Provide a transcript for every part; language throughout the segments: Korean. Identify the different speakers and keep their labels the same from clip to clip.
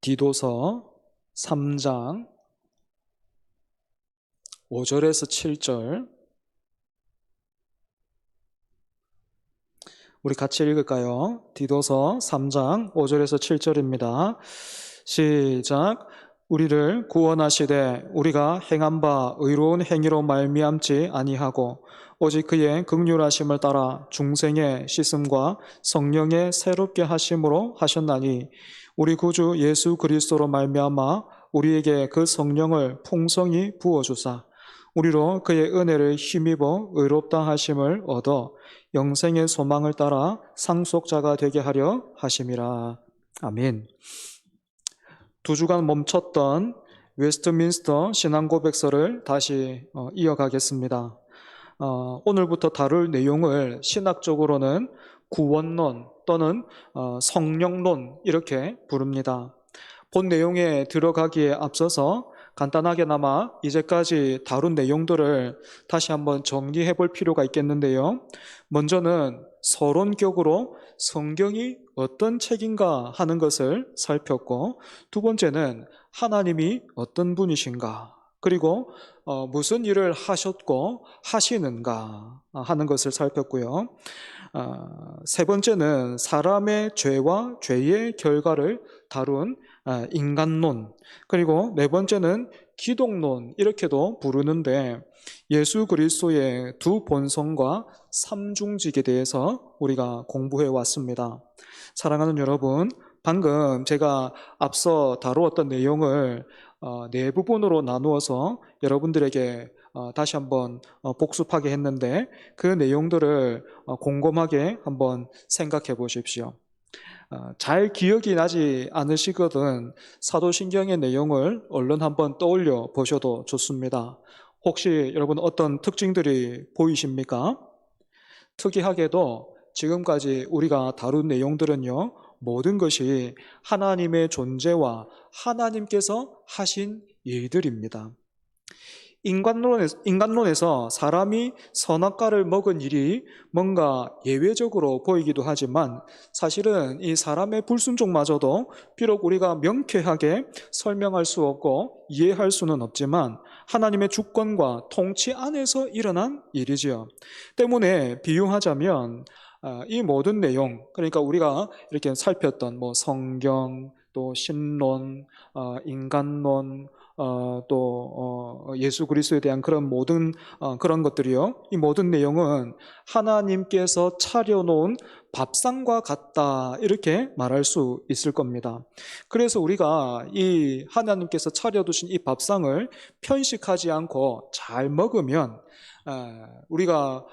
Speaker 1: 디도서 3장 5절에서 7절 우리 같이 읽을까요? 디도서 3장 5절에서 7절입니다. 시작. 우리를 구원하시되 우리가 행한 바 의로운 행위로 말미암지 아니하고 오직 그의 긍휼하심을 따라 중생의 씻음과 성령의 새롭게 하심으로 하셨나니 우리 구주 예수 그리스도로 말미암아 우리에게 그 성령을 풍성히 부어주사 우리로 그의 은혜를 힘입어 의롭다 하심을 얻어 영생의 소망을 따라 상속자가 되게 하려 하심이라. 아멘. 두 주간 멈췄던 웨스트민스터 신앙고백서를 다시 이어가겠습니다. 오늘부터 다룰 내용을 신학적으로는 구원론 또는 성령론 이렇게 부릅니다. 본 내용에 들어가기에 앞서서 간단하게나마 이제까지 다룬 내용들을 다시 한번 정리해 볼 필요가 있겠는데요. 먼저는 서론격으로 성경이 어떤 책인가 하는 것을 살폈고, 두 번째는 하나님이 어떤 분이신가, 그리고 무슨 일을 하셨고 하시는가 하는 것을 살폈고요. 세 번째는 사람의 죄와 죄의 결과를 다룬 인간론, 그리고 네 번째는 기독론 이렇게도 부르는데 예수 그리스도의 두 본성과 삼중직에 대해서 우리가 공부해 왔습니다. 사랑하는 여러분, 방금 제가 앞서 다루었던 내용을 네 부분으로 나누어서 여러분들에게 다시 한번 복습하게 했는데 그 내용들을 곰곰하게 한번 생각해 보십시오. 잘 기억이 나지 않으시거든 사도신경의 내용을 얼른 한번 떠올려 보셔도 좋습니다. 혹시 여러분 어떤 특징들이 보이십니까? 특이하게도 지금까지 우리가 다룬 내용들은요, 모든 것이 하나님의 존재와 하나님께서 하신 일들입니다. 인간론에서 사람이 선악과를 먹은 일이 뭔가 예외적으로 보이기도 하지만 사실은 이 사람의 불순종마저도 비록 우리가 명쾌하게 설명할 수 없고 이해할 수는 없지만 하나님의 주권과 통치 안에서 일어난 일이지요. 때문에 비유하자면 이 모든 내용, 그러니까 우리가 이렇게 살폈던 성경, 또 신론, 인간론, 또 예수 그리스도에 대한 그런 모든 그런 것들이요, 이 모든 내용은 하나님께서 차려놓은 밥상과 같다 이렇게 말할 수 있을 겁니다. 그래서 우리가 이 하나님께서 차려두신 이 밥상을 편식하지 않고 잘 먹으면 우리가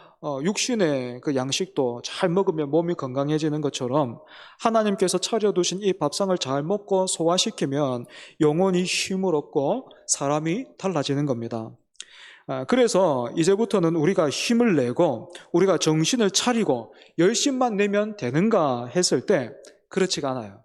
Speaker 1: 육신의 그 양식도 잘 먹으면 몸이 건강해지는 것처럼 하나님께서 차려두신 이 밥상을 잘 먹고 소화시키면 영혼이 힘을 얻고 사람이 달라지는 겁니다. 그래서 이제부터는 우리가 힘을 내고 우리가 정신을 차리고 열심만 내면 되는가 했을 때 그렇지가 않아요.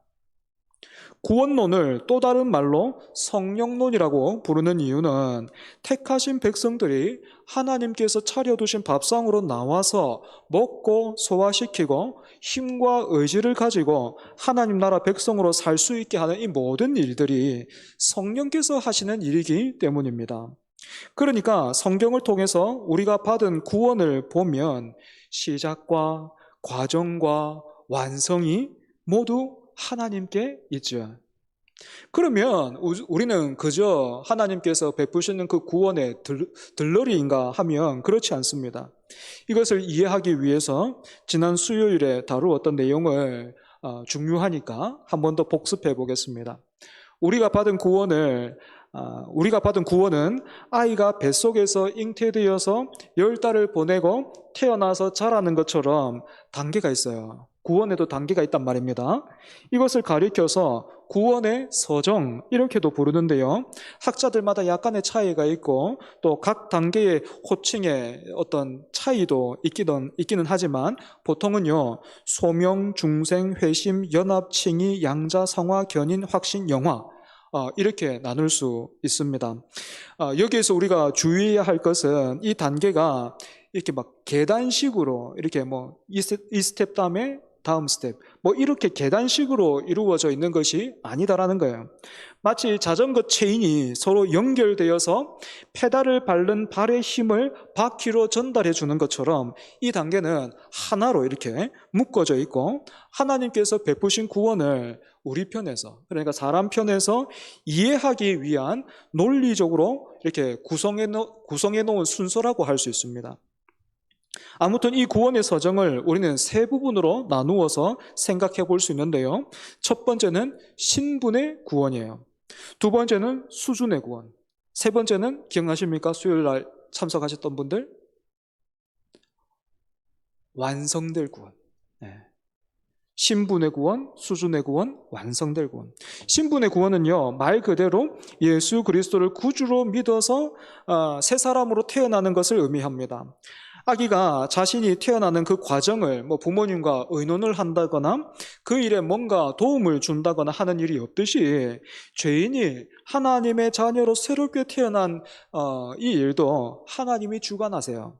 Speaker 1: 구원론을 또 다른 말로 성령론이라고 부르는 이유는 택하신 백성들이 하나님께서 차려두신 밥상으로 나와서 먹고 소화시키고 힘과 의지를 가지고 하나님 나라 백성으로 살 수 있게 하는 이 모든 일들이 성령께서 하시는 일이기 때문입니다. 그러니까 성경을 통해서 우리가 받은 구원을 보면 시작과 과정과 완성이 모두 하나님께 있죠. 그러면 우리는 그저 하나님께서 베푸시는 그 구원의 들러리인가 하면 그렇지 않습니다. 이것을 이해하기 위해서 지난 수요일에 다루었던 내용을 중요하니까 한 번 더 복습해 보겠습니다. 우리가 받은 구원은 아이가 뱃속에서 잉태되어서 10달을 보내고 태어나서 자라는 것처럼 단계가 있어요. 구원에도 단계가 있단 말입니다. 이것을 가리켜서 구원의 서정 이렇게도 부르는데요, 학자들마다 약간의 차이가 있고 또 각 단계의 호칭의 어떤 차이도 있기는 하지만 보통은요, 소명, 중생, 회심, 연합, 칭의, 양자, 성화, 견인, 확신, 영화 이렇게 나눌 수 있습니다. 여기에서 우리가 주의해야 할 것은 이 단계가 이렇게 막 계단식으로 이렇게 이 스텝 다음에 다음 스텝, 뭐 이렇게 계단식으로 이루어져 있는 것이 아니다라는 거예요. 마치 자전거 체인이 서로 연결되어서 페달을 밟는 발의 힘을 바퀴로 전달해 주는 것처럼 이 단계는 하나로 이렇게 묶어져 있고, 하나님께서 베푸신 구원을 우리 편에서, 그러니까 사람 편에서 이해하기 위한 논리적으로 이렇게 구성해 놓은 순서라고 할 수 있습니다. 아무튼 이 구원의 서정을 우리는 세 부분으로 나누어서 생각해 볼 수 있는데요. 첫 번째는 신분의 구원이에요. 두 번째는 수준의 구원. 세 번째는 기억나십니까? 수요일 날 참석하셨던 분들? 완성될 구원. 네. 신분의 구원, 수준의 구원, 완성될 구원. 신분의 구원은요, 말 그대로 예수 그리스도를 구주로 믿어서 새 사람으로 태어나는 것을 의미합니다. 아기가 자신이 태어나는 그 과정을 뭐 부모님과 의논을 한다거나 그 일에 뭔가 도움을 준다거나 하는 일이 없듯이, 죄인이 하나님의 자녀로 새롭게 태어난 이 일도 하나님이 주관하세요.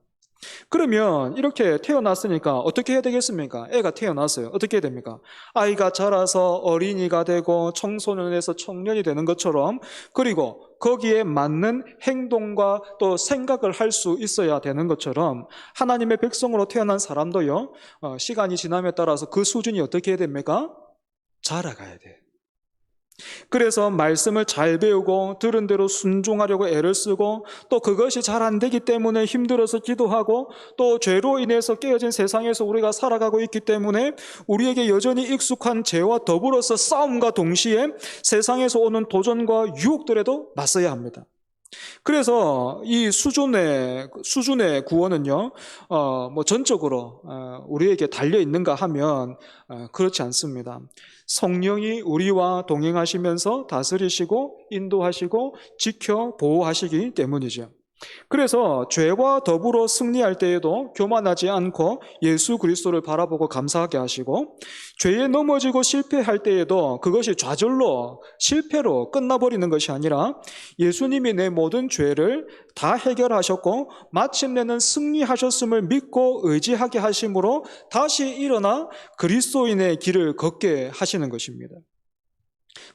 Speaker 1: 그러면 이렇게 태어났으니까 어떻게 해야 되겠습니까? 애가 태어났어요. 어떻게 해야 됩니까? 아이가 자라서 어린이가 되고 청소년에서 청년이 되는 것처럼, 그리고 거기에 맞는 행동과 또 생각을 할 수 있어야 되는 것처럼, 하나님의 백성으로 태어난 사람도요, 시간이 지남에 따라서 그 수준이 어떻게 해야 됩니까? 자라가야 돼. 그래서 말씀을 잘 배우고 들은 대로 순종하려고 애를 쓰고, 또 그것이 잘 안 되기 때문에 힘들어서 기도하고, 또 죄로 인해서 깨어진 세상에서 우리가 살아가고 있기 때문에 우리에게 여전히 익숙한 죄와 더불어서 싸움과 동시에 세상에서 오는 도전과 유혹들에도 맞서야 합니다. 그래서 이 수준의 구원은요, 뭐 전적으로 우리에게 달려 있는가 하면 그렇지 않습니다. 성령이 우리와 동행하시면서 다스리시고 인도하시고 지켜 보호하시기 때문이죠. 그래서 죄와 더불어 승리할 때에도 교만하지 않고 예수 그리스도를 바라보고 감사하게 하시고, 죄에 넘어지고 실패할 때에도 그것이 좌절로 실패로 끝나버리는 것이 아니라 예수님이 내 모든 죄를 다 해결하셨고 마침내는 승리하셨음을 믿고 의지하게 하심으로 다시 일어나 그리스도인의 길을 걷게 하시는 것입니다.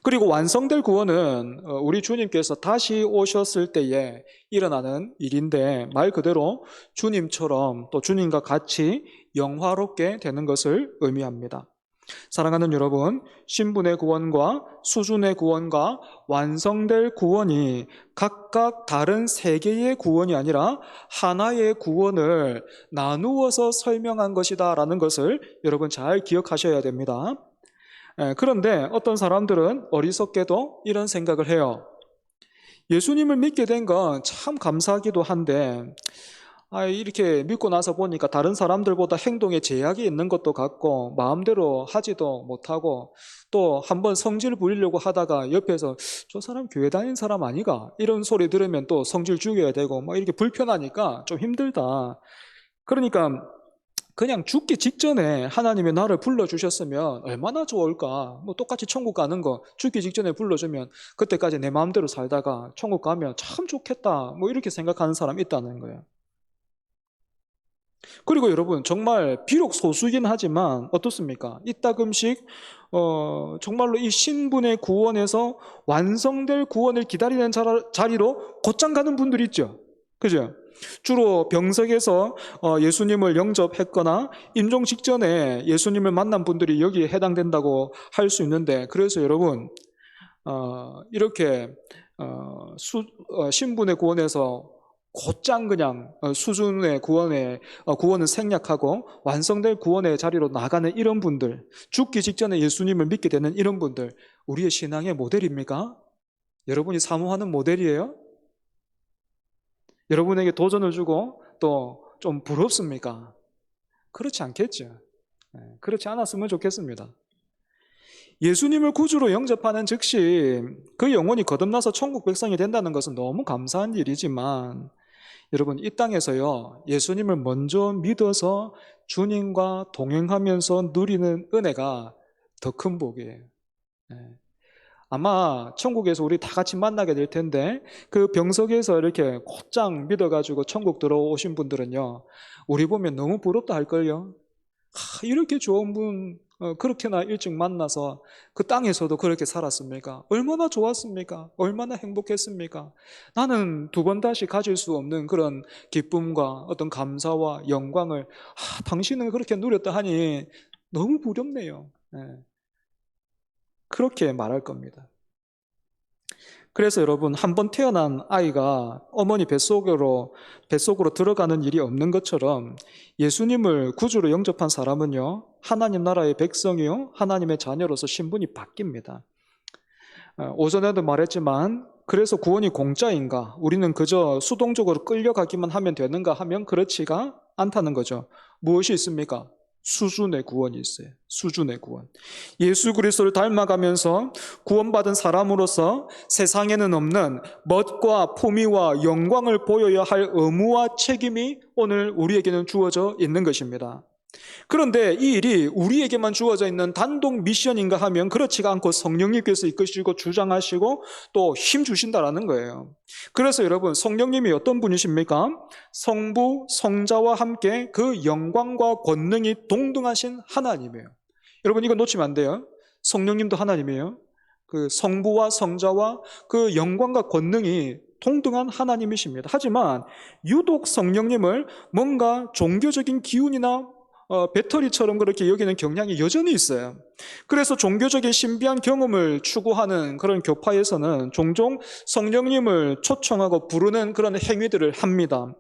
Speaker 1: 그리고 완성될 구원은 우리 주님께서 다시 오셨을 때에 일어나는 일인데, 말 그대로 주님처럼 또 주님과 같이 영화롭게 되는 것을 의미합니다. 사랑하는 여러분, 신분의 구원과 수준의 구원과 완성될 구원이 각각 다른 세 개의 구원이 아니라 하나의 구원을 나누어서 설명한 것이다라는 것을 여러분 잘 기억하셔야 됩니다. 그런데 어떤 사람들은 어리석게도 이런 생각을 해요. 예수님을 믿게 된 건 참 감사하기도 한데, 이렇게 믿고 나서 보니까 다른 사람들보다 행동에 제약이 있는 것도 같고 마음대로 하지도 못하고, 또 한번 성질 부리려고 하다가 옆에서 저 사람 교회 다니는 사람 아니가? 이런 소리 들으면 또 성질 죽여야 되고 막 이렇게 불편하니까 좀 힘들다. 그러니까 그냥 죽기 직전에 하나님이 나를 불러주셨으면 얼마나 좋을까. 뭐 똑같이 천국 가는 거 죽기 직전에 불러주면 그때까지 내 마음대로 살다가 천국 가면 참 좋겠다. 뭐 이렇게 생각하는 사람이 있다는 거예요. 그리고 여러분, 정말 비록 소수긴 하지만 어떻습니까? 이따금씩 정말로 이 신분의 구원에서 완성될 구원을 기다리는 자리로 곧장 가는 분들이 있죠. 그죠? 주로 병석에서 예수님을 영접했거나 임종 직전에 예수님을 만난 분들이 여기에 해당된다고 할 수 있는데, 그래서 여러분 이렇게 신분의 구원에서 곧장 그냥 수준의 구원은 생략하고 완성될 구원의 자리로 나가는 이런 분들, 죽기 직전에 예수님을 믿게 되는 이런 분들, 우리의 신앙의 모델입니까? 여러분이 사모하는 모델이에요? 여러분에게 도전을 주고 또 좀 부럽습니까? 그렇지 않겠죠. 그렇지 않았으면 좋겠습니다. 예수님을 구주로 영접하는 즉시 그 영혼이 거듭나서 천국 백성이 된다는 것은 너무 감사한 일이지만, 여러분 이 땅에서요, 예수님을 먼저 믿어서 주님과 동행하면서 누리는 은혜가 더 큰 복이에요. 아마 천국에서 우리 다 같이 만나게 될 텐데, 그 병석에서 이렇게 곧장 믿어가지고 천국 들어오신 분들은요, 우리 보면 너무 부럽다 할걸요. 이렇게 좋은 분 그렇게나 일찍 만나서 그 땅에서도 그렇게 살았습니까? 얼마나 좋았습니까? 얼마나 행복했습니까? 나는 두 번 다시 가질 수 없는 그런 기쁨과 어떤 감사와 영광을 당신은 그렇게 누렸다 하니 너무 부럽네요. 예, 그렇게 말할 겁니다. 그래서 여러분, 한 번 태어난 아이가 어머니 뱃속으로 들어가는 일이 없는 것처럼 예수님을 구주로 영접한 사람은요, 하나님 나라의 백성이요, 하나님의 자녀로서 신분이 바뀝니다. 오전에도 말했지만, 그래서 구원이 공짜인가? 우리는 그저 수동적으로 끌려가기만 하면 되는가 하면 그렇지가 않다는 거죠. 무엇이 있습니까? 수준의 구원이 있어요. 수준의 구원. 예수 그리스도를 닮아가면서 구원받은 사람으로서 세상에는 없는 멋과 품위와 영광을 보여야 할 의무와 책임이 오늘 우리에게는 주어져 있는 것입니다. 그런데 이 일이 우리에게만 주어져 있는 단독 미션인가 하면 그렇지가 않고 성령님께서 이끄시고 주장하시고 또 힘 주신다라는 거예요. 그래서 여러분, 성령님이 어떤 분이십니까? 성부, 성자와 함께 그 영광과 권능이 동등하신 하나님이에요. 여러분, 이거 놓치면 안 돼요. 성령님도 하나님이에요. 그 성부와 성자와 그 영광과 권능이 동등한 하나님이십니다. 하지만 유독 성령님을 뭔가 종교적인 기운이나 배터리처럼 그렇게 여기는 경향이 여전히 있어요. 그래서 종교적인 신비한 경험을 추구하는 그런 교파에서는 종종 성령님을 초청하고 부르는 그런 행위들을 합니다.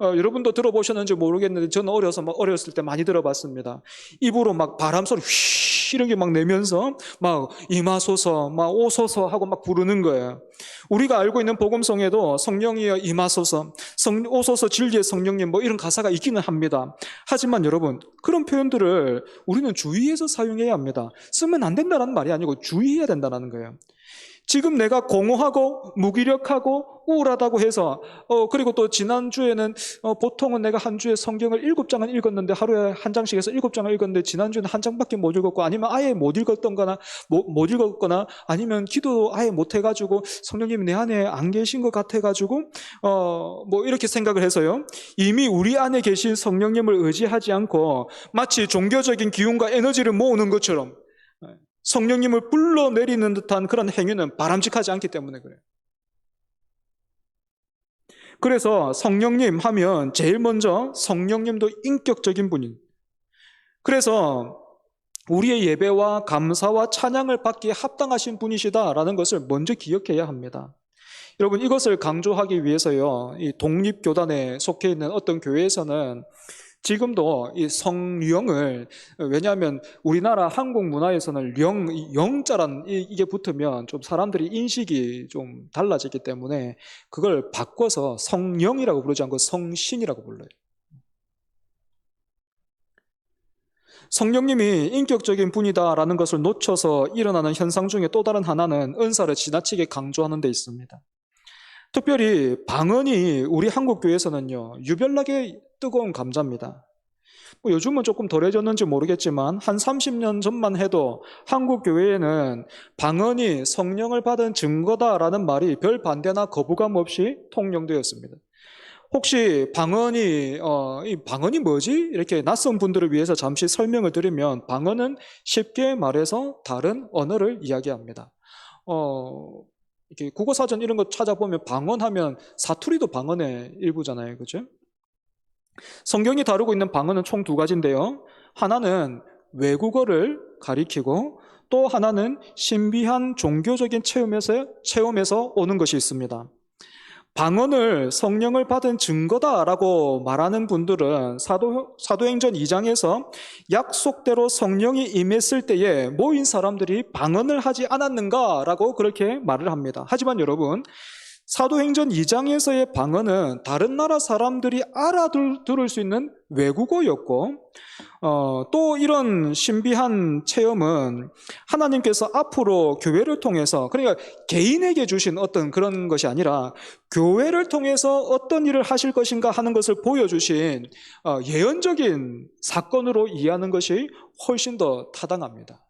Speaker 1: 여러분도 들어보셨는지 모르겠는데 저는 어렸을 때 많이 들어봤습니다. 입으로 막 바람 소리 휘 이런 게 막 내면서 막 임하소서, 막 오소서 하고 막 부르는 거예요. 우리가 알고 있는 복음성에도 성령이여 임하소서, 오소서 진리의 성령님 뭐 이런 가사가 있기는 합니다. 하지만 여러분, 그런 표현들을 우리는 주의해서 사용해야 합니다. 쓰면 안 된다는 말이 아니고 주의해야 된다는 거예요. 지금 내가 공허하고 무기력하고 우울하다고 해서 그리고 또 지난주에는 보통은 내가 한 주에 성경을 7장은 읽었는데 하루에 한 장씩 해서 7장을 읽었는데 지난주에는 한 장밖에 못 읽었고 아니면 아예 못 읽었거나 아니면 기도 아예 못 해가지고 성령님이 내 안에 안 계신 것 같아가지고 뭐 이렇게 생각을 해서요, 이미 우리 안에 계신 성령님을 의지하지 않고 마치 종교적인 기운과 에너지를 모으는 것처럼 성령님을 불러내리는 듯한 그런 행위는 바람직하지 않기 때문에 그래요. 그래서 성령님 하면 제일 먼저 성령님도 인격적인 분인. 그래서 우리의 예배와 감사와 찬양을 받기에 합당하신 분이시다라는 것을 먼저 기억해야 합니다. 여러분, 이것을 강조하기 위해서요, 이 독립교단에 속해 있는 어떤 교회에서는 지금도 이 성령을, 왜냐하면 우리나라 한국 문화에서는 영자란 이게 붙으면 좀 사람들이 인식이 좀 달라지기 때문에 그걸 바꿔서 성령이라고 부르지 않고 성신이라고 불러요. 성령님이 인격적인 분이다라는 것을 놓쳐서 일어나는 현상 중에 또 다른 하나는 은사를 지나치게 강조하는 데 있습니다. 특별히 방언이 우리 한국 교회에서는요, 유별나게 뜨거운 감자입니다. 뭐 요즘은 조금 덜해졌는지 모르겠지만 한 30년 전만 해도 한국 교회에는 방언이 성령을 받은 증거다라는 말이 별 반대나 거부감 없이 통용되었습니다. 혹시 이 방언이 뭐지? 이렇게 낯선 분들을 위해서 잠시 설명을 드리면, 방언은 쉽게 말해서 다른 언어를 이야기합니다. 이렇게 국어사전 이런 거 찾아보면 방언하면 사투리도 방언의 일부잖아요. 그죠? 성경이 다루고 있는 방언은 총 두 가지인데요. 하나는 외국어를 가리키고 또 하나는 신비한 종교적인 체험에서 오는 것이 있습니다. 방언을 성령을 받은 증거다라고 말하는 분들은 사도행전 2장에서 약속대로 성령이 임했을 때에 모인 사람들이 방언을 하지 않았는가라고 그렇게 말을 합니다. 하지만 여러분, 사도행전 2장에서의 방언은 다른 나라 사람들이 알아들을 수 있는 외국어였고, 또 이런 신비한 체험은 하나님께서 앞으로 교회를 통해서, 그러니까 개인에게 주신 어떤 그런 것이 아니라 교회를 통해서 어떤 일을 하실 것인가 하는 것을 보여주신 예언적인 사건으로 이해하는 것이 훨씬 더 타당합니다.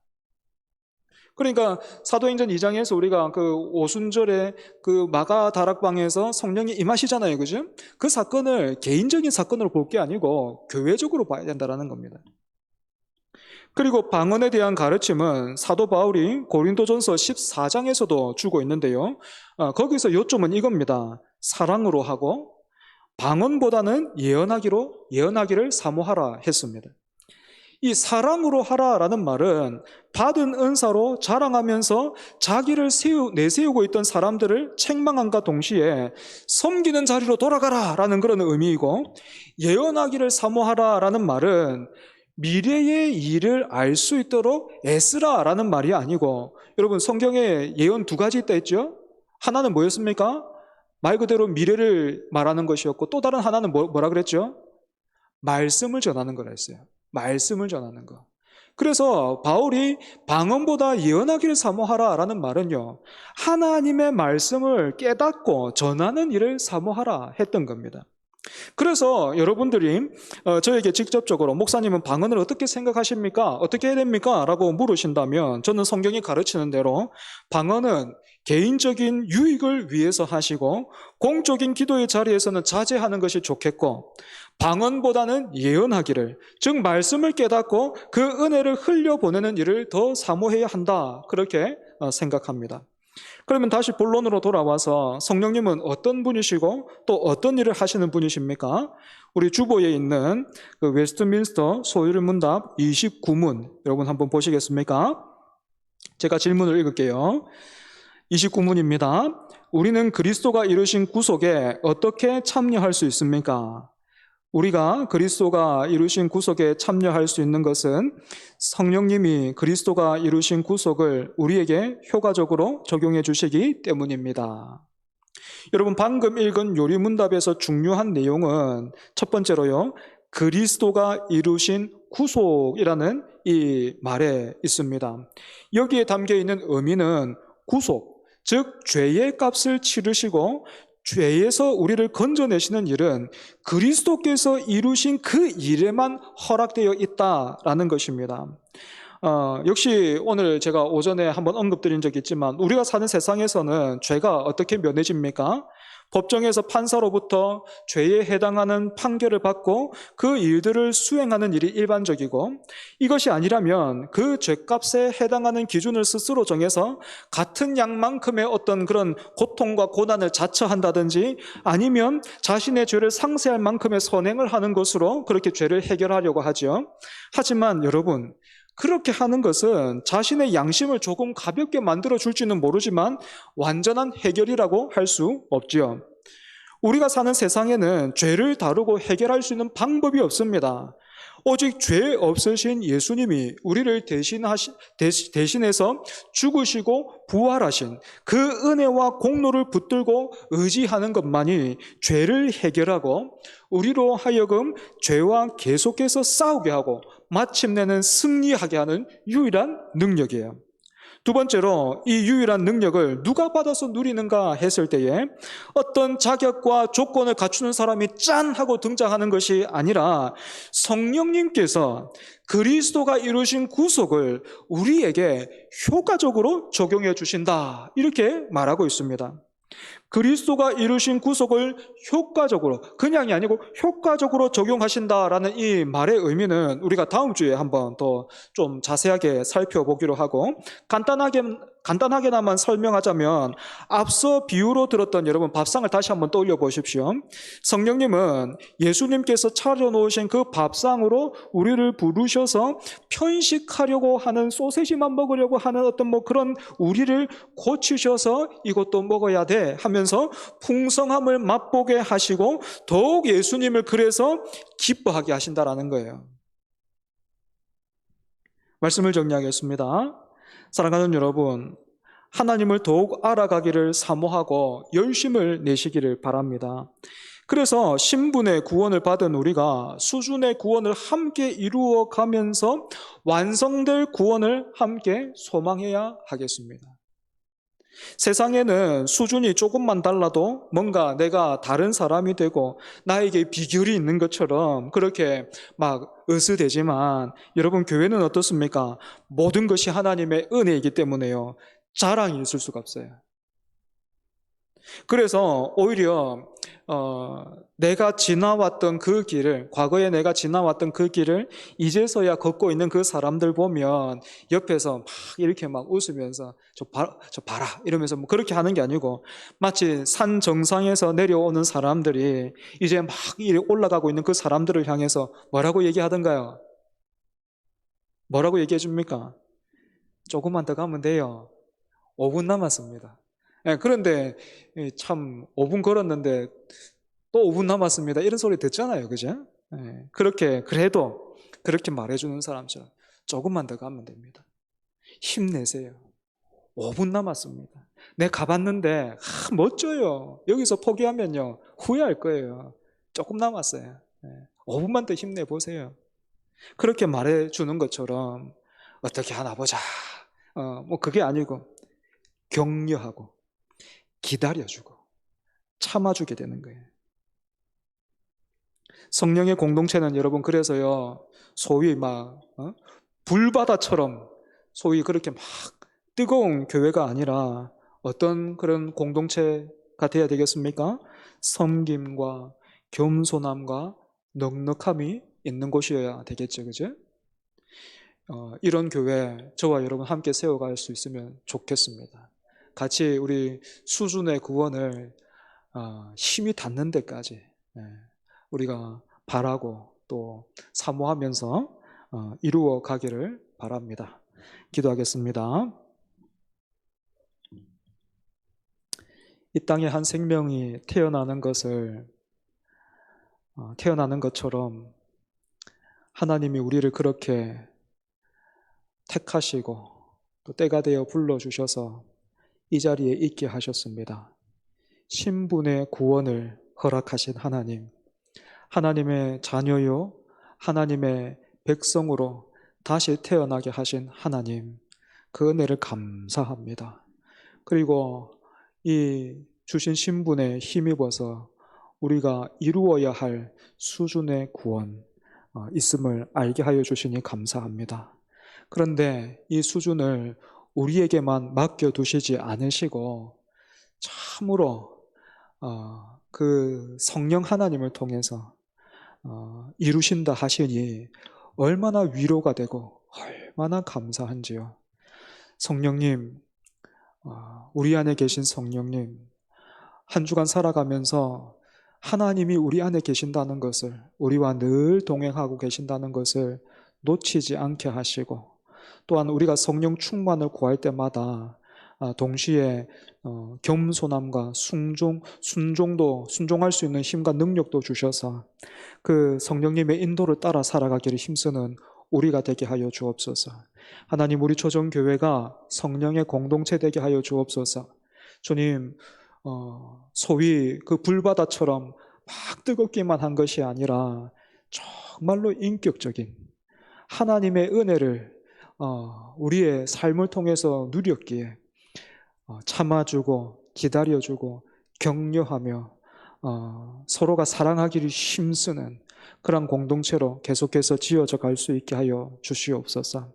Speaker 1: 그러니까 사도행전 2장에서 우리가 그 오순절에 그 마가 다락방에서 성령이 임하시잖아요. 그죠? 그 사건을 개인적인 사건으로 볼 게 아니고 교회적으로 봐야 된다는 겁니다. 그리고 방언에 대한 가르침은 사도 바울이 고린도전서 14장에서도 주고 있는데요. 거기서 요점은 이겁니다. 사랑으로 하고 방언보다는 예언하기를 사모하라 했습니다. 이 사랑으로 하라라는 말은 받은 은사로 자랑하면서 자기를 내세우고 있던 사람들을 책망함과 동시에 섬기는 자리로 돌아가라라는 그런 의미이고, 예언하기를 사모하라라는 말은 미래의 일을 알 수 있도록 애쓰라라는 말이 아니고, 여러분 성경에 예언 두 가지 있다 했죠? 하나는 뭐였습니까? 말 그대로 미래를 말하는 것이었고, 또 다른 하나는 뭐라 그랬죠? 말씀을 전하는 거라 했어요. 말씀을 전하는 거. 그래서 바울이 방언보다 예언하기를 사모하라라는 말은요, 하나님의 말씀을 깨닫고 전하는 일을 사모하라 했던 겁니다. 그래서 여러분들이 저에게 직접적으로 목사님은 방언을 어떻게 생각하십니까? 어떻게 해야 됩니까? 라고 물으신다면, 저는 성경이 가르치는 대로 방언은 개인적인 유익을 위해서 하시고 공적인 기도의 자리에서는 자제하는 것이 좋겠고, 방언보다는 예언하기를, 즉 말씀을 깨닫고 그 은혜를 흘려보내는 일을 더 사모해야 한다, 그렇게 생각합니다. 그러면 다시 본론으로 돌아와서 성령님은 어떤 분이시고 또 어떤 일을 하시는 분이십니까? 우리 주보에 있는 그 웨스트민스터 소유리 문답 29문, 여러분 한번 보시겠습니까? 제가 질문을 읽을게요. 29문입니다. 우리는 그리스도가 이루신 구속에 어떻게 참여할 수 있습니까? 우리가 그리스도가 이루신 구속에 참여할 수 있는 것은 성령님이 그리스도가 이루신 구속을 우리에게 효과적으로 적용해 주시기 때문입니다. 여러분 방금 읽은 요리문답에서 중요한 내용은 첫 번째로요, 그리스도가 이루신 구속이라는 이 말에 있습니다. 여기에 담겨 있는 의미는 구속, 즉 죄의 값을 치르시고 죄에서 우리를 건져내시는 일은 그리스도께서 이루신 그 일에만 허락되어 있다라는 것입니다. 역시 오늘 제가 오전에 한번 언급드린 적이 있지만, 우리가 사는 세상에서는 죄가 어떻게 면해집니까? 법정에서 판사로부터 죄에 해당하는 판결을 받고 그 일들을 수행하는 일이 일반적이고, 이것이 아니라면 그 죄값에 해당하는 기준을 스스로 정해서 같은 양만큼의 어떤 그런 고통과 고난을 자처한다든지, 아니면 자신의 죄를 상쇄할 만큼의 선행을 하는 것으로 그렇게 죄를 해결하려고 하죠. 하지만 여러분, 그렇게 하는 것은 자신의 양심을 조금 가볍게 만들어 줄지는 모르지만 완전한 해결이라고 할 수 없지요. 우리가 사는 세상에는 죄를 다루고 해결할 수 있는 방법이 없습니다. 오직 죄 없으신 예수님이 우리를 대신해서 죽으시고 부활하신 그 은혜와 공로를 붙들고 의지하는 것만이 죄를 해결하고 우리로 하여금 죄와 계속해서 싸우게 하고 마침내는 승리하게 하는 유일한 능력이에요. 두 번째로, 이 유일한 능력을 누가 받아서 누리는가 했을 때에 어떤 자격과 조건을 갖추는 사람이 짠 하고 등장하는 것이 아니라 성령님께서 그리스도가 이루신 구속을 우리에게 효과적으로 적용해 주신다, 이렇게 말하고 있습니다. 그리스도가 이루신 구속을 효과적으로, 그냥이 아니고 효과적으로 적용하신다라는 이 말의 의미는 우리가 다음 주에 한번 더 좀 자세하게 살펴보기로 하고, 간단하게나만 설명하자면, 앞서 비유로 들었던 여러분 밥상을 다시 한번 떠올려 보십시오. 성령님은 예수님께서 차려놓으신 그 밥상으로 우리를 부르셔서 편식하려고 하는, 소세지만 먹으려고 하는 어떤 그런 우리를 고치셔서 이것도 먹어야 돼 하면서 풍성함을 맛보게 하시고 더욱 예수님을 그래서 기뻐하게 하신다라는 거예요. 말씀을 정리하겠습니다. 사랑하는 여러분, 하나님을 더욱 알아가기를 사모하고 열심을 내시기를 바랍니다. 그래서 신분의 구원을 받은 우리가 수준의 구원을 함께 이루어 가면서 완성될 구원을 함께 소망해야 하겠습니다. 세상에는 수준이 조금만 달라도 뭔가 내가 다른 사람이 되고 나에게 비결이 있는 것처럼 그렇게 막 으스대지만, 여러분 교회는 어떻습니까? 모든 것이 하나님의 은혜이기 때문에요, 자랑이 있을 수가 없어요. 그래서 오히려 내가 지나왔던 그 길을, 과거에 내가 지나왔던 그 길을 이제서야 걷고 있는 그 사람들 보면 옆에서 막 이렇게 막 웃으면서 저 봐라 이러면서 뭐 그렇게 하는 게 아니고, 마치 산 정상에서 내려오는 사람들이 이제 막 올라가고 있는 그 사람들을 향해서 뭐라고 얘기하던가요? 뭐라고 얘기해 줍니까? 조금만 더 가면 돼요. 5분 남았습니다. 예, 그런데 참 5분 걸었는데 또 5분 남았습니다. 이런 소리 듣잖아요. 그죠? 예, 그래도 그렇게 말해주는 사람처럼 조금만 더 가면 됩니다. 힘내세요. 5분 남았습니다. 내 가봤는데 멋져요. 여기서 포기하면요 후회할 거예요. 조금 남았어요. 예, 5분만 더 힘내보세요. 그렇게 말해주는 것처럼 어떻게 하나 보자. 뭐 그게 아니고 격려하고 기다려주고 참아주게 되는 거예요. 성령의 공동체는 여러분 그래서요 소위 막 불바다처럼 소위 그렇게 막 뜨거운 교회가 아니라 어떤 그런 공동체가 돼야 되겠습니까? 섬김과 겸손함과 넉넉함이 있는 곳이어야 되겠죠, 그죠? 이런 교회 저와 여러분 함께 세워갈 수 있으면 좋겠습니다. 같이 우리 수준의 구원을 힘이 닿는 데까지 우리가 바라고 또 사모하면서 이루어 가기를 바랍니다. 기도하겠습니다. 이 땅에 한 생명이 태어나는 것처럼 하나님이 우리를 그렇게 택하시고 또 때가 되어 불러주셔서 이 자리에 있게 하셨습니다. 신분의 구원을 허락하신 하나님, 하나님의 자녀요, 하나님의 백성으로 다시 태어나게 하신 하나님, 그 은혜를 감사합니다. 그리고 이 주신 신분에 힘입어서 우리가 이루어야 할 수준의 구원 있음을 알게 하여 주시니 감사합니다. 그런데 이 수준을 우리에게만 맡겨두시지 않으시고 참으로 그 성령 하나님을 통해서 이루신다 하시니 얼마나 위로가 되고 얼마나 감사한지요. 성령님, 우리 안에 계신 성령님, 한 주간 살아가면서 하나님이 우리 안에 계신다는 것을, 우리와 늘 동행하고 계신다는 것을 놓치지 않게 하시고, 또한 우리가 성령 충만을 구할 때마다 동시에 겸손함과 순종할 수 있는 힘과 능력도 주셔서 그 성령님의 인도를 따라 살아가기를 힘쓰는 우리가 되게 하여 주옵소서. 하나님, 우리 초정교회가 성령의 공동체 되게 하여 주옵소서. 주님, 소위 그 불바다처럼 막 뜨겁기만 한 것이 아니라 정말로 인격적인 하나님의 은혜를 우리의 삶을 통해서 누렸기에 참아주고 기다려주고 격려하며 서로가 사랑하기를 힘쓰는 그런 공동체로 계속해서 지어져 갈 수 있게 하여 주시옵소서.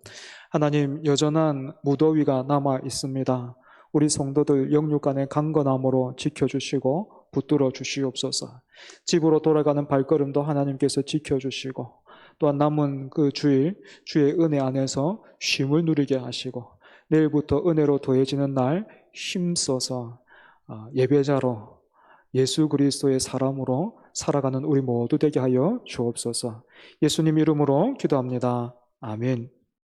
Speaker 1: 하나님, 여전한 무더위가 남아 있습니다. 우리 성도들 영육간의 강건함으로 지켜주시고 붙들어 주시옵소서. 집으로 돌아가는 발걸음도 하나님께서 지켜주시고 또한 남은 그 주일 주의 은혜 안에서 쉼을 누리게 하시고 내일부터 은혜로 더해지는 날 힘써서 예배자로 예수 그리스도의 사람으로 살아가는 우리 모두 되게 하여 주옵소서. 예수님 이름으로 기도합니다. 아멘.